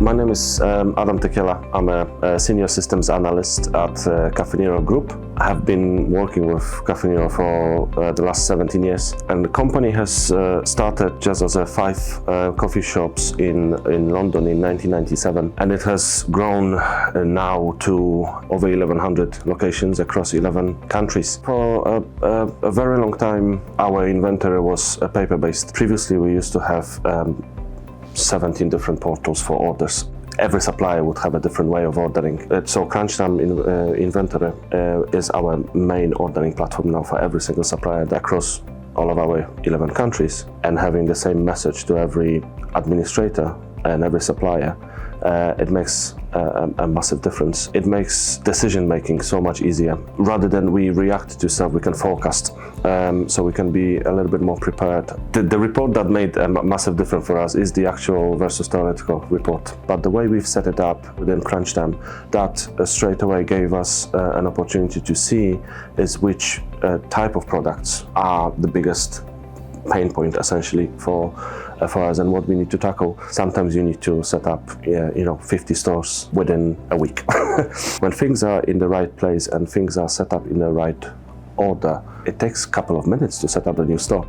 My name is Adam Tekiela. I'm a senior systems analyst at Caffè Nero Group. I have been working with Caffè Nero for the last 17 years, and the company has started just as 5 coffee shops in London in 1997, and it has grown now to over 1,100 locations across 11 countries. For a very long time, our inventory was paper-based. Previously, we used to have 17 different portals for orders. Every supplier would have a different way of ordering. So Crunchtime Inventory is our main ordering platform now for every single supplier across all of our 11 countries, and having the same message to every administrator and every supplier. It makes a massive difference. It makes decision making so much easier. Rather than we react to stuff, we can forecast, so we can be a little bit more prepared. The report that made a massive difference for us is the actual versus theoretical report. But the way we've set it up within Crunchtime, that straight away gave us an opportunity to see is which type of products are the biggest pain point essentially for us and what we need to tackle. Sometimes you need to set up 50 stores within a week. When things are in the right place and things are set up in the right order, it takes a couple of minutes to set up a new store.